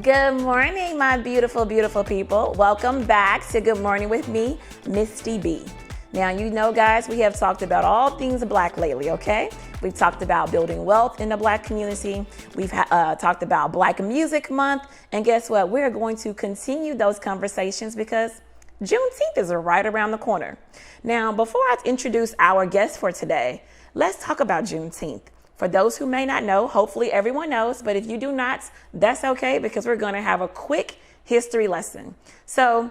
Good morning, my beautiful, beautiful people. Welcome back to Good Morning with me, Misti B. Now, you know, guys, we have talked about all things Black lately, okay? We've talked about building wealth in the Black community. We've talked about Black Music Month. And guess what? We're going to continue those conversations because Juneteenth is right around the corner. Now, before I introduce our guest for today, let's talk about Juneteenth. For those who may not know, hopefully everyone knows, but if you do not, that's okay because we're going to have a quick history lesson. So,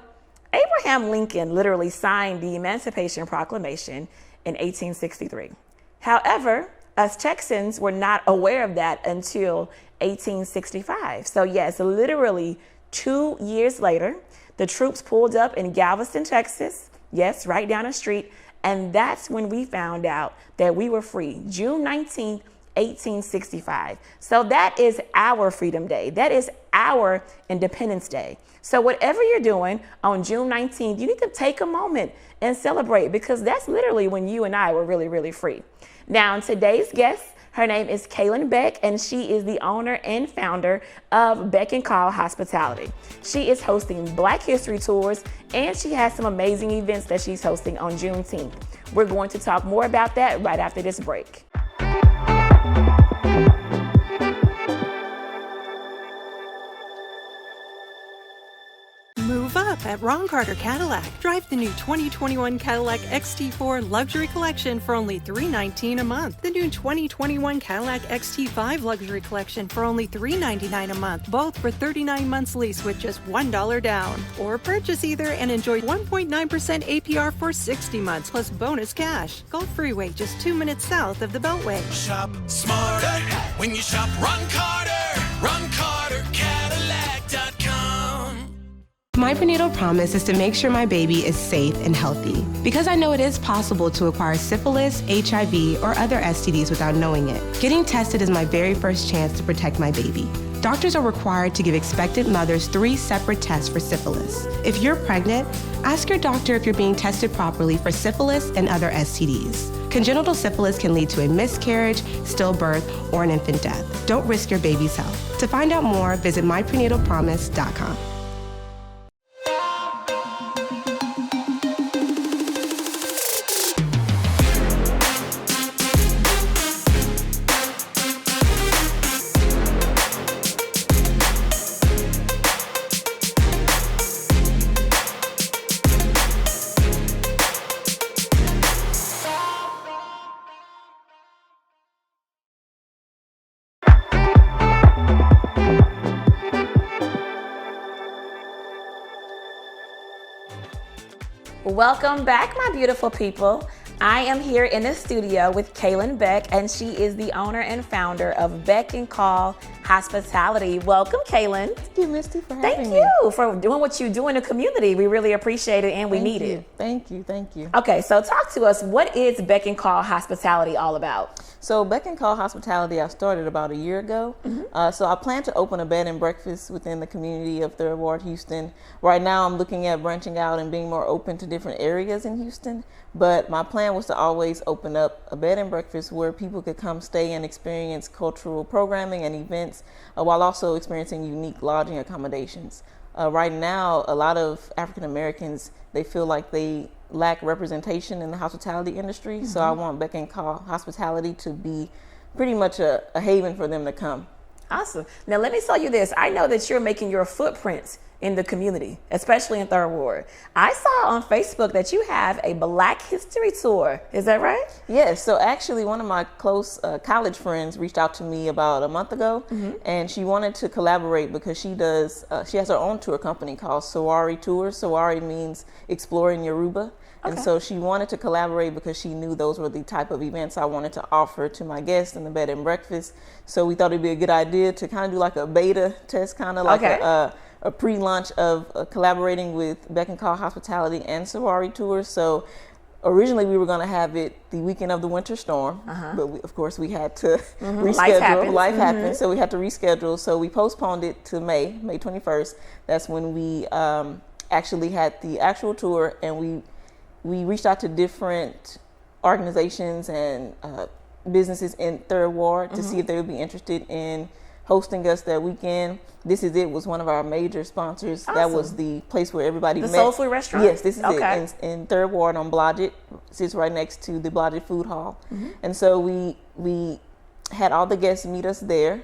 Abraham Lincoln literally signed the Emancipation Proclamation in 1863. However, us Texans were not aware of that until 1865. So yes, literally 2 years later, the troops pulled up in Galveston, Texas. Yes, right down the street. And that's when we found out that we were free. June 19th, 1865. So that is our Freedom Day. That is our Independence Day. So whatever you're doing on June 19th, you need to take a moment and celebrate because that's literally when you and I were really, really free. Now, today's guest, her name is Kaylon Beck, and she is the owner and founder of Beck & Call Hospitality. She is hosting Black History Tours, and she has some amazing events that she's hosting on Juneteenth. We're going to talk more about that right after this break. Move up at Ron Carter Cadillac. Drive the new 2021 Cadillac XT4 Luxury Collection for only $319 a month. The new 2021 Cadillac XT5 Luxury Collection for only $399 a month, both for 39 months lease with just $1 down. Or purchase either and enjoy 1.9% APR for 60 months plus bonus cash. Gulf Freeway, just 2 minutes south of the Beltway. Shop smarter when you shop Ron Carter. RonCarterCadillac.com. My prenatal promise is to make sure my baby is safe and healthy because I know it is possible to acquire syphilis, HIV, or other STDs without knowing it. Getting tested is my very first chance to protect my baby. Doctors are required to give expectant mothers 3 separate tests for syphilis. If you're pregnant, ask your doctor if you're being tested properly for syphilis and other STDs. Congenital syphilis can lead to a miscarriage, stillbirth, or an infant death. Don't risk your baby's health. To find out more, visit myprenatalpromise.com. Welcome back, my beautiful people. I am here in the studio with Kaylon Beck, and she is the owner and founder of Beck & Call Hospitality. Welcome, Kaylon. Thank you, Misti, for having me. Thank you for doing what you do in the community. We really appreciate it, and we need it. Thank you. Okay, so talk to us. What is Beck & Call Hospitality all about? So Beck & Call Hospitality, I started about a year ago. So I plan to open a bed and breakfast within the community of 3rd Ward, Houston. Right now I'm looking at branching out and being more open to different areas in Houston. But my plan was to always open up a bed and breakfast where people could come stay and experience cultural programming and events while also experiencing unique lodging accommodations. Right now, a lot of African Americans, they feel like they lack representation in the hospitality industry. So I want Beck & Call Hospitality to be pretty much a haven for them to come. Awesome. Now let me tell you this. I know that you're making your footprints in the community, especially in 3rd Ward. I saw on Facebook that you have a Black History Tour. Is that right? Yes. So actually one of my close college friends reached out to me about a month ago, and she wanted to collaborate because she has her own tour company called Sawari Tours. Sawari means exploring Yoruba. And so she wanted to collaborate because she knew those were the type of events I wanted to offer to my guests in the bed and breakfast. So we thought it'd be a good idea to kind of do like a beta test, kind of like a pre-launch of collaborating with Beck & Call Hospitality and Sawari Tours. So originally we were going to have it the weekend of the winter storm, but of course we had to reschedule. Life happened, so we had to reschedule. So we postponed it to May 21st. That's when we actually had the actual tour, and we reached out to different organizations and businesses in 3rd Ward to see if they would be interested in hosting us that weekend. This Is It was one of our major sponsors. That was Awesome. the place where everybody met. The Soul Food Restaurant? Yes, This Is Okay. It in 3rd Ward on Blodgett. Sits right next to the Blodgett Food Hall. And so we had all the guests meet us there,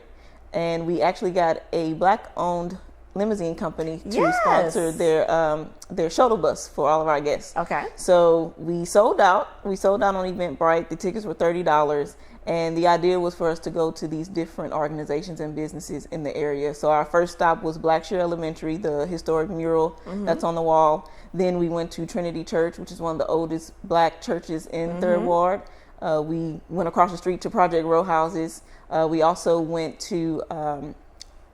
and we actually got a Black-owned limousine company to Yes. sponsor their shuttle bus for all of our guests. Okay. So we sold out. We sold out on Eventbrite. The tickets were $30. And the idea was for us to go to these different organizations and businesses in the area. So our first stop was Blackshear Elementary, the historic mural that's on the wall. Then we went to Trinity Church, which is one of the oldest Black churches in 3rd Ward. We went across the street to Project Row Houses. We also went to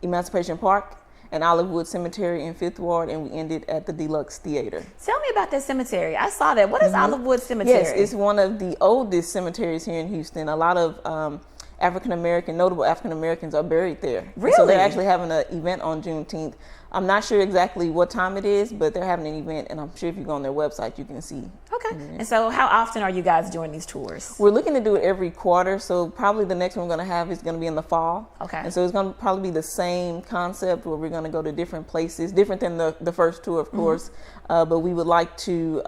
Emancipation Park and Olivewood Cemetery in 5th Ward, and we ended at the Deluxe Theater. Tell me about that cemetery. I saw that. What is Olivewood Cemetery? Yes, it's one of the oldest cemeteries here in Houston. A lot of notable African Americans are buried there. Really? So they're actually having an event on Juneteenth. I'm not sure exactly what time it is, but they're having an event, and I'm sure if you go on their website, you can see. Okay. And so how often are you guys doing these tours? We're looking to do it every quarter, so probably the next one we're going to have is going to be in the fall. Okay. And so it's going to probably be the same concept where we're going to go to different places, different than the first tour, of course, but we would like to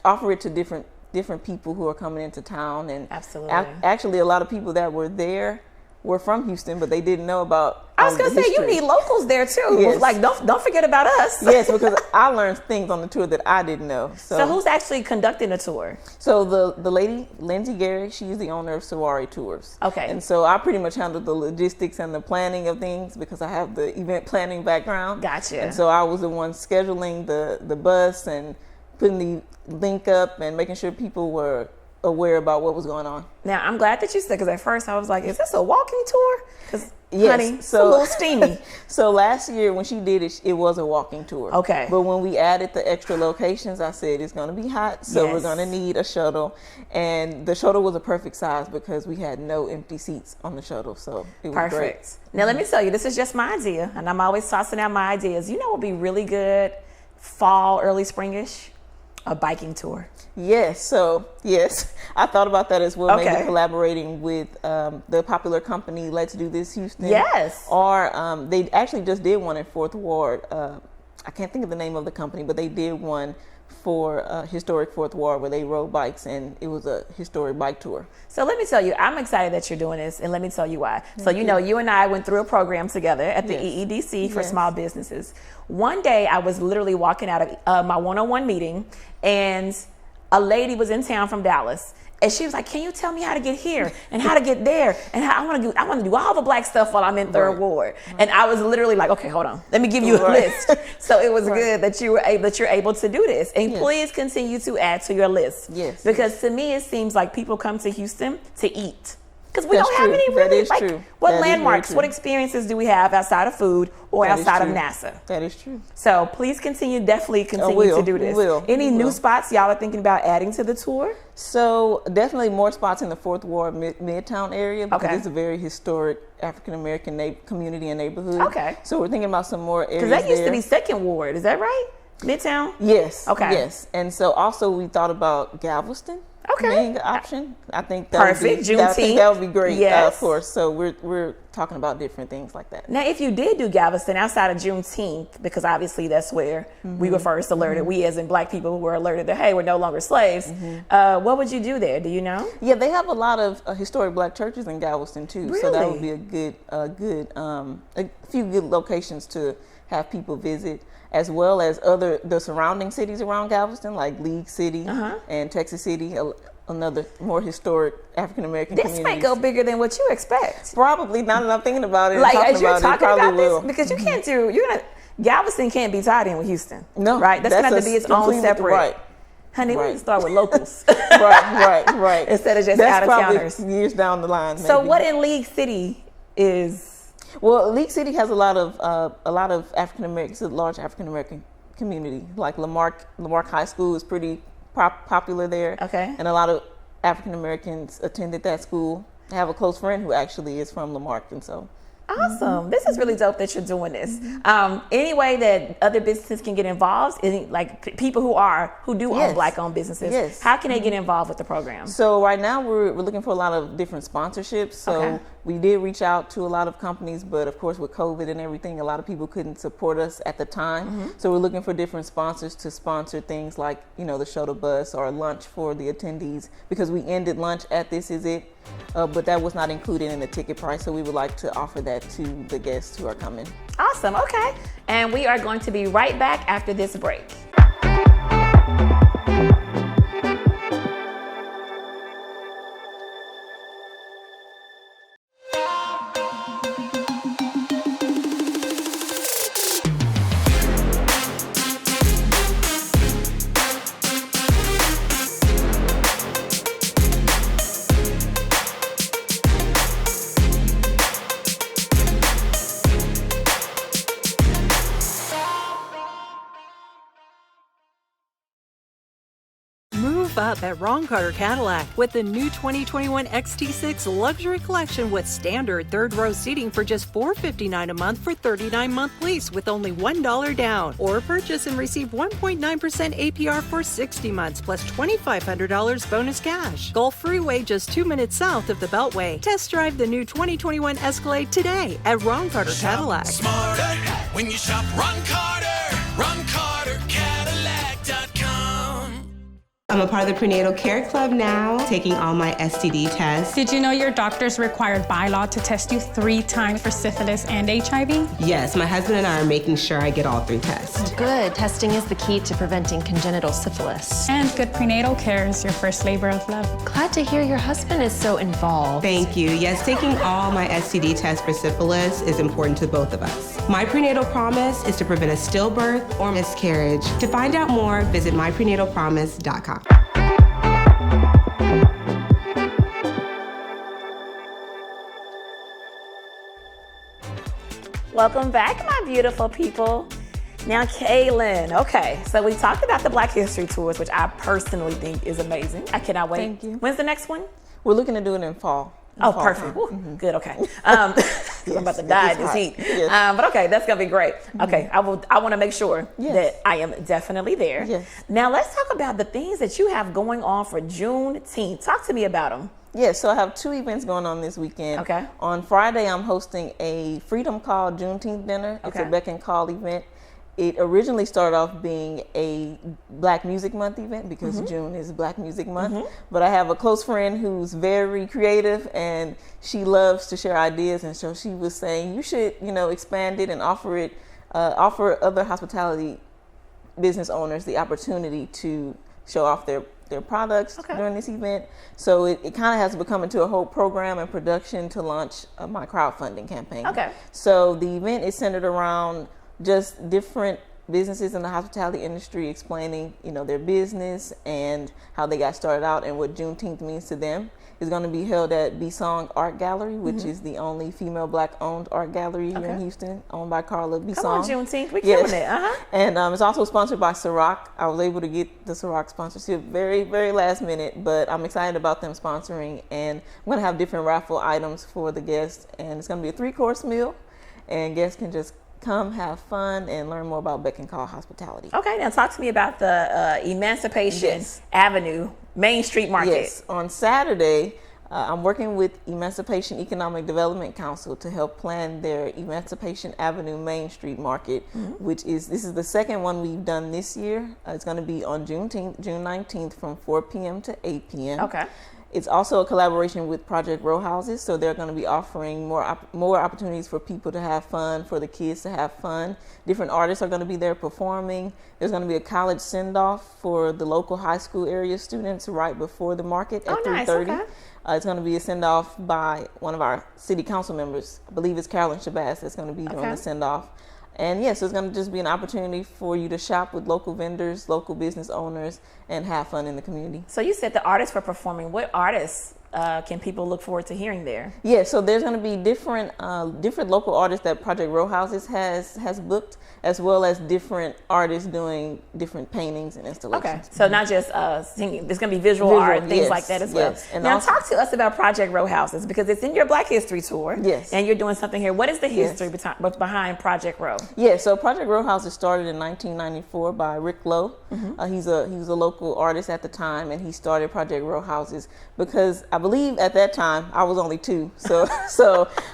offer it to different people who are coming into town. And Absolutely. Actually, a lot of people that were there were from Houston, but they didn't know about I was going the to say, you history. need locals there too. Yes. Like, don't forget about us. Yes, because I learned things on the tour that I didn't know. So who's actually conducting the tour? So the lady, Lindsay Gary, she's the owner of Sawari Tours. Okay. And so I pretty much handle the logistics and the planning of things because I have the event planning background. Gotcha. And so I was the one scheduling the bus and putting the link up and making sure people were aware about what was going on. Now, I'm glad that you said, because at first I was like, is this a walking tour? Because, Yes, honey, it's a little steamy. So last year when she did it, it was a walking tour. Okay. But when we added the extra locations, I said it's going to be hot, so we're Yes. going to need a shuttle. And the shuttle was a perfect size because we had no empty seats on the shuttle, so it was Perfect. great. Now, let me tell you, this is just my idea, and I'm always tossing out my ideas. You know what would be really good fall, early springish? A biking tour. Yes, I thought about that as well. Okay. Maybe collaborating with the popular company Let's Do This Houston. Yes. Or they actually just did one in 4th Ward. I can't think of the name of the company, but they did one for historic 4th Ward where they rode bikes, and it was a historic bike tour. So let me tell you, I'm excited that you're doing this, and let me tell you why. So you know, you and I went through a program together at the Yes. EEDC for Yes. small businesses. One day, I was literally walking out of my one-on-one meeting, and a lady was in town from Dallas, and she was like, "Can you tell me how to get here and how to get there and how I want to do all the Black stuff while I'm in 3rd Right. Ward." And I was literally like, "Okay, hold on, let me give you a Right. list." So it was good that you're able to do this, and Yes. please continue to add to your list. Yes. Because to me, it seems like people come to Houston to eat. Because we That's don't have true. any That really, is like, true. what That is very landmarks, true. what experiences do we have outside of food or That is outside of true. NASA? That is true. So please definitely continue will. to do this. We will. Any We new will. spots y'all are thinking about adding to the tour? So definitely more spots in the 4th Ward Midtown area because Okay. it's a very historic African American community and neighborhood. Okay. So we're thinking about some more areas Because that used to there. be 2nd Ward, is that right? Midtown? Yes. Okay. Yes. And so also we thought about Galveston. Okay. Being an option. I think that Perfect. would be, I think that would be great. Juneteenth. Of course. So we're talking about different things like that. Now, if you did do Galveston outside of Juneteenth, because obviously that's where we were first alerted, we as in Black people were alerted that, hey, we're no longer slaves, what would you do there? Do you know? Yeah, they have a lot of historic Black churches in Galveston too. So that Really? would be a few good locations to have people visit, as well as the surrounding cities around Galveston, like League City and Texas City, another more historic African American This community. might go bigger than what you expect. Probably, now that I'm thinking about it, and Like, talking as you're about talking it, about probably this, will. because you can't Galveston can't be tied in with Houston. No, Right? That's going to have to be its own completely separate. Right. Honey, we Right. need to start with locals. right. Instead of just That's probably out-of-towners. years down the line. So maybe. what in League City is... Well, League City has a lot of African Americans, a large African American community. Like Lamarck High School is pretty popular there. Okay. And a lot of African Americans attended that school. I have a close friend who actually is from Lamarck, and so. Awesome. This is really dope that you're doing this. Any way that other businesses can get involved, like people who do own Yes. Black-owned businesses, Yes. how can they get involved with the program? So right now we're looking for a lot of different sponsorships. So Okay. We did reach out to a lot of companies, but of course with COVID and everything, a lot of people couldn't support us at the time. So we're looking for different sponsors to sponsor things like, the shuttle bus or lunch for the attendees, because we ended lunch at This Is It, but that was not included in the ticket price. So we would like to offer that to the guests who are coming. Awesome. Okay. And we are going to be right back after this break. Move up at Ron Carter Cadillac with the new 2021 XT6 Luxury Collection with standard third row seating for just $459 a month for 39-month lease with only $1 down. Or purchase and receive 1.9% APR for 60 months plus $2,500 bonus cash. Gulf Freeway just 2 minutes south of the Beltway. Test drive the new 2021 Escalade today at Ron Carter Cadillac. Smarter when you shop Ron Carter. RonCarterCadillac.com. I'm a part of the prenatal care club now, taking all my STD tests. Did you know your doctor's required by law to test you 3 times for syphilis and HIV? Yes, my husband and I are making sure I get all 3 tests. Good. Testing is the key to preventing congenital syphilis. And good prenatal care is your first labor of love. Glad to hear your husband is so involved. Thank you. Yes, taking all my STD tests for syphilis is important to both of us. My prenatal promise is to prevent a stillbirth or miscarriage. To find out more, visit myprenatalpromise.com. Welcome back, my beautiful people. Now, Kaylon. Okay, so we talked about the Black History Tours, which I personally think is amazing. I cannot wait. Thank you. When's the next one? We're looking to do it in fall. Oh, perfect. Woo, good. Okay. I'm about to die in this heat. Yes. But okay, that's gonna be great. Okay, I want to make sure that I am definitely there. Yes. Now let's talk about the things that you have going on for Juneteenth. Talk to me about them. Yes, so I have 2 events going on this weekend. Okay. On Friday, I'm hosting a Freedom Call Juneteenth dinner. It's a Beck and Call event. It originally started off being a Black Music Month event because June is Black Music Month. But I have a close friend who's very creative and she loves to share ideas. And so she was saying, you should, expand it and offer other hospitality business owners the opportunity to show off their products during this event. So it kind of has become into a whole program and production to launch my crowdfunding campaign. Okay. So the event is centered around just different businesses in the hospitality industry explaining, their business and how they got started out and what Juneteenth means to them. It's going to be held at Bisong Art Gallery, which is the only female Black-owned art gallery here in Houston, owned by Carla Bisong. Come on, Juneteenth, we're killing it. And it's also sponsored by Ciroc. I was able to get the Ciroc sponsorship very, very last minute, but I'm excited about them sponsoring. And I'm going to have different raffle items for the guests. And it's going to be a 3-course meal, and guests can just come have fun and learn more about Beck and Call hospitality. Okay, now talk to me about the Emancipation Avenue Main Street Market. Yes, on Saturday, I'm working with Emancipation Economic Development Council to help plan their Emancipation Avenue Main Street Market, this is the second one we've done this year. It's going to be on June 19th from 4 p.m. to 8 p.m. Okay. It's also a collaboration with Project Row Houses, so they're going to be offering more opportunities for people to have fun, for the kids to have fun. Different artists are going to be there performing. There's going to be a college send-off for the local high school area students right before the market at 3:30. Nice. Okay. It's going to be a send-off by one of our city council members. I believe it's Kaylon that's going to be doing the send-off. And yes, it's going to just be an opportunity for you to shop with local vendors, local business owners, and have fun in the community. So you said the artists were performing. What artists can people look forward to hearing there? Yeah, so there's going to be different local artists that Project Row Houses has booked, as well as different artists doing different paintings and installations. Okay, so not just singing. There's going to be visual art and things like that as well. Yes. And now also, talk to us about Project Row Houses, because it's in your Black History Tour. Yes. And you're doing something here. What is the history behind Project Row? Yeah, so Project Row Houses started in 1994 by Rick Lowe. He was a local artist at the time, and he started Project Row Houses because I believe at that time I was only 2. So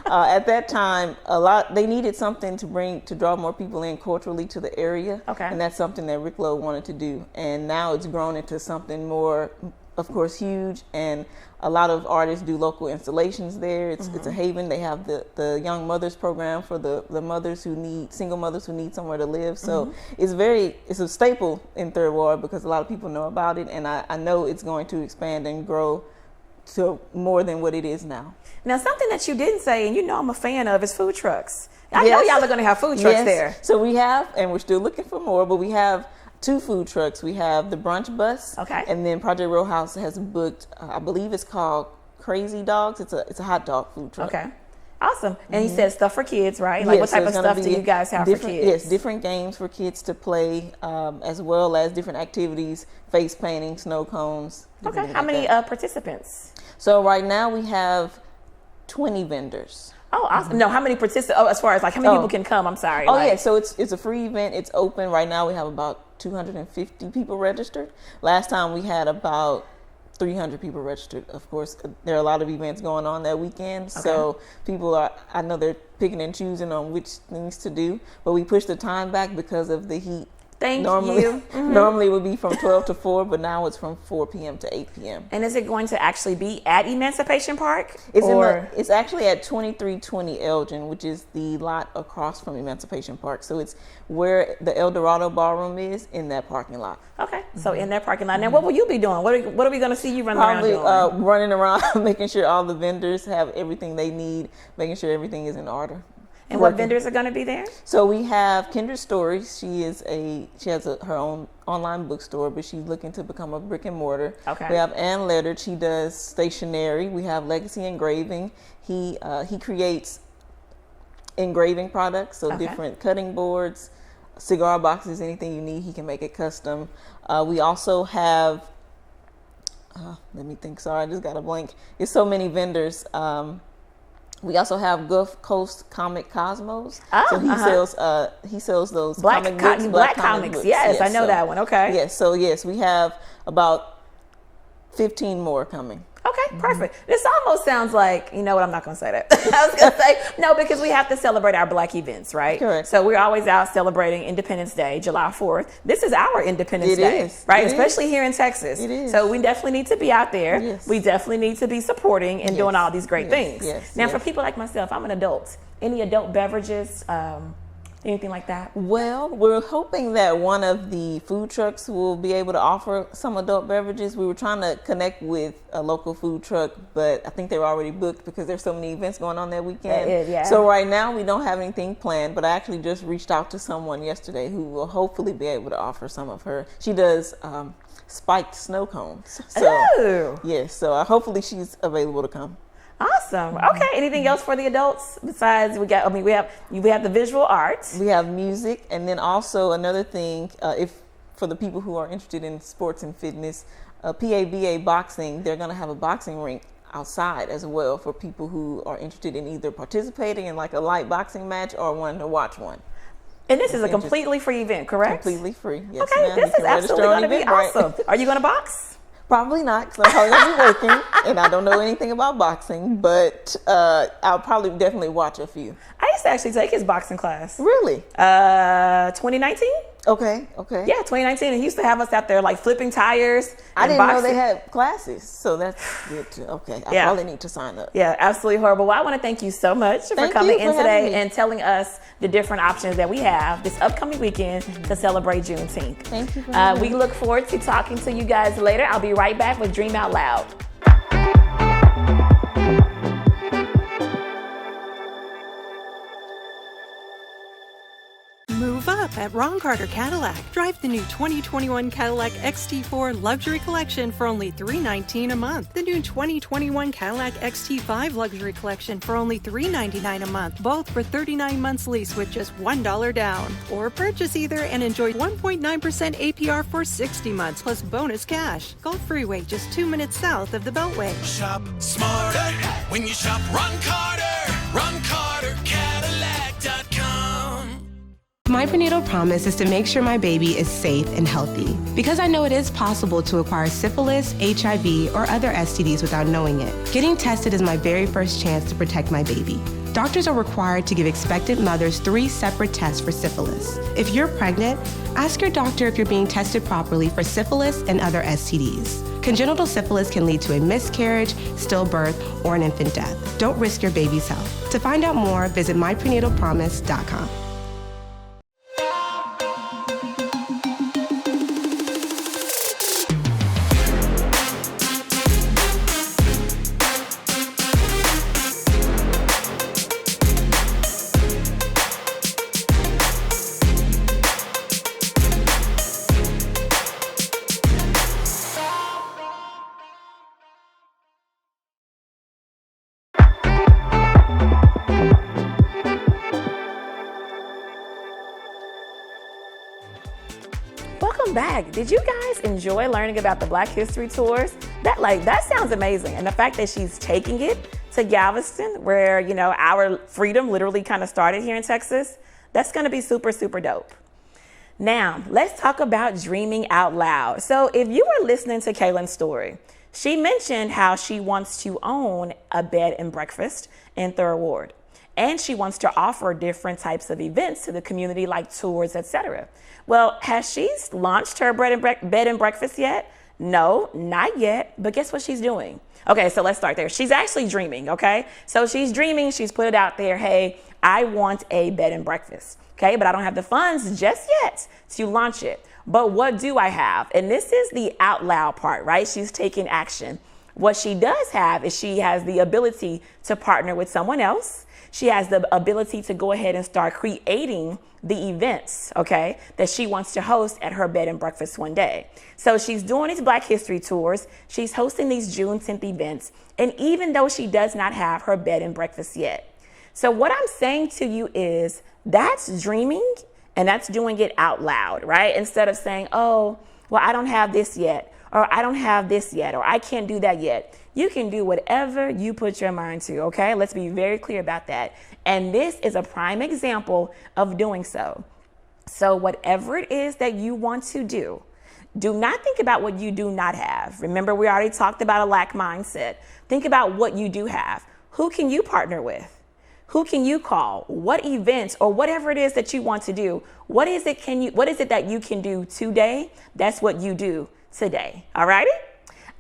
at that time, they needed something to draw more people in culturally to the area. Okay. And that's something that Rick Lowe wanted to do. And now it's grown into something more, of course, huge. And a lot of artists do local installations there. It's a haven. They have the Young Mothers program for the single mothers who need somewhere to live. So it's a staple in Third Ward because a lot of people know about it. And I know it's going to expand and grow to more than what it is now. Now, something that you didn't say, and you know I'm a fan of, is food trucks. I know y'all are going to have food trucks there. So we have, and we're still looking for more, but we have 2 food trucks. We have the brunch bus, and then Project Row House has booked, I believe it's called Crazy Dogs. It's a hot dog food truck. Okay. Awesome. And you said stuff for kids, right? Like what type of stuff do you guys have for kids? Yes, different games for kids to play, as well as different activities, face painting, snow cones. Okay. How many participants? So right now we have 20 vendors. Oh, awesome. No, how many participants? Oh, as far as like how many people can come? I'm sorry. Oh, yeah. So it's a free event. It's open. Right now we have about 250 people registered. Last time we had about 300 people registered. Of course, there are a lot of events going on that weekend. Okay. So I know they're picking and choosing on which things to do, but we pushed the time back because of the heat. Thank you. Normally it would be from 12 to 4, but now it's from 4 p.m. to 8 p.m. And is it going to actually be at Emancipation Park? It's actually at 2320 Elgin, which is the lot across from Emancipation Park. So it's where the El Dorado Ballroom is, in that parking lot. Okay, so in that parking lot. Now, what will you be doing? What are we going to see you running around doing? Probably running around, making sure all the vendors have everything they need, making sure everything is in order. And what vendors are going to be there? So we have Kendra Stories. She has her own online bookstore, but she's looking to become a brick and mortar. Okay. We have Ann Leonard. She does stationery. We have Legacy Engraving. He creates engraving products, so different cutting boards, cigar boxes, anything you need, he can make it custom. We also have, let me think. Sorry, I just got a blank. There's so many vendors. We also have Gulf Coast Comic Cosmos. So he sells those black comic books. Yes, I know that one. Okay. Yes. So yes, we have about 15 more coming. Okay, perfect. This almost sounds like, you know what, I'm not going to say that. I was going to say, no, because we have to celebrate our Black events, right? Correct. So we're always out celebrating Independence Day, July 4th. This is our Independence Day, right? Especially here in Texas. It is. So we definitely need to be out there. Yes. We definitely need to be supporting and doing all these great things. Yes. Now, for people like myself, I'm an adult. Any adult beverages, anything like that? Well, we're hoping that one of the food trucks will be able to offer some adult beverages. We were trying to connect with a local food truck, but I think they were already booked because there's so many events going on that weekend. Yeah. So right now we don't have anything planned, but I actually just reached out to someone yesterday who will hopefully be able to offer some of her. She does spiked snow cones. So, yes, so hopefully she's available to come. Awesome. Okay. Anything else for the adults besides we have the visual arts. We have music, and then also another thing, if for the people who are interested in sports and fitness, PABA boxing, they're going to have a boxing rink outside as well for people who are interested in either participating in like a light boxing match or wanting to watch one. And this is a completely free event, correct? Completely free. Yes, okay. ma'am. This is absolutely going to be awesome. Are you going to box? Probably not, because I'm probably going to be working, and I don't know anything about boxing, but I'll probably definitely watch a few. I used to actually take his boxing class. Really? 2019? Okay. Yeah, 2019. And he used to have us out there like flipping tires. I didn't know they had classes, so that's good too. Okay, I probably need to sign up. Yeah, absolutely horrible. Well, I want to thank you so much for coming in today and telling us the different options that we have this upcoming weekend to celebrate Juneteenth. Thank you for having me. We look forward to talking to you guys later. I'll be right back with Dream Out Loud. Move up at Ron Carter Cadillac. Drive the new 2021 Cadillac XT4 Luxury Collection for only $319 a month. The new 2021 Cadillac XT5 Luxury Collection for only $399 a month. Both for 39 months lease with just $1 down. Or purchase either and enjoy 1.9% APR for 60 months plus bonus cash. Gulf Freeway, just 2 minutes south of the Beltway. Shop smarter when you shop Ron Carter. RonCarterCadillac.com. My prenatal promise is to make sure my baby is safe and healthy because I know it is possible to acquire syphilis, HIV, or other STDs without knowing it. Getting tested is my very first chance to protect my baby. Doctors are required to give expectant mothers 3 separate tests for syphilis. If you're pregnant, ask your doctor if you're being tested properly for syphilis and other STDs. Congenital syphilis can lead to a miscarriage, stillbirth, or an infant death. Don't risk your baby's health. To find out more, visit myprenatalpromise.com. Welcome back. Did you guys enjoy learning about the Black History Tours? That sounds amazing. And the fact that she's taking it to Galveston, where, you know, our freedom literally kind of started here in Texas, that's going to be super, super dope. Now, let's talk about dreaming out loud. So if you were listening to Kaylon's story, she mentioned how she wants to own a bed and breakfast in Third Ward. And she wants to offer different types of events to the community, like tours, etc. Well, has she launched her bed and breakfast yet? No, not yet. But guess what she's doing? Okay, so let's start there. She's actually dreaming, okay? So she's dreaming, she's put it out there, hey, I want a bed and breakfast, okay? But I don't have the funds just yet to launch it. But what do I have? And this is the out loud part, right? She's taking action. What she does have is she has the ability to partner with someone else. She has the ability to go ahead and start creating the events, okay, that she wants to host at her bed and breakfast one day. So she's doing these Black History Tours. She's hosting these Juneteenth events. And even though she does not have her bed and breakfast yet. So what I'm saying to you is that's dreaming and that's doing it out loud, right? Instead of saying, oh, well, I don't have this yet, or I don't have this yet, or I can't do that yet. You can do whatever you put your mind to, okay? Let's be very clear about that. And this is a prime example of doing so. So whatever it is that you want to do not think about what you do not have. Remember, we already talked about a lack mindset. Think about what you do have. Who can you partner with? Who can you call? What events or whatever it is that you want to do? What is it that you can do today? That's what you do today. All righty?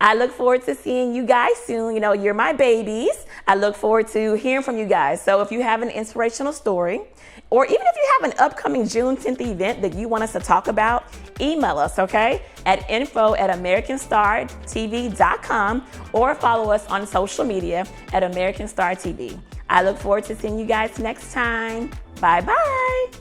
I look forward to seeing you guys soon. You know, you're my babies. I look forward to hearing from you guys. So if you have an inspirational story, or even if you have an upcoming Juneteenth event that you want us to talk about, email us, okay, at info@americanstartv.com or follow us on social media at American Star TV. I look forward to seeing you guys next time. Bye-bye.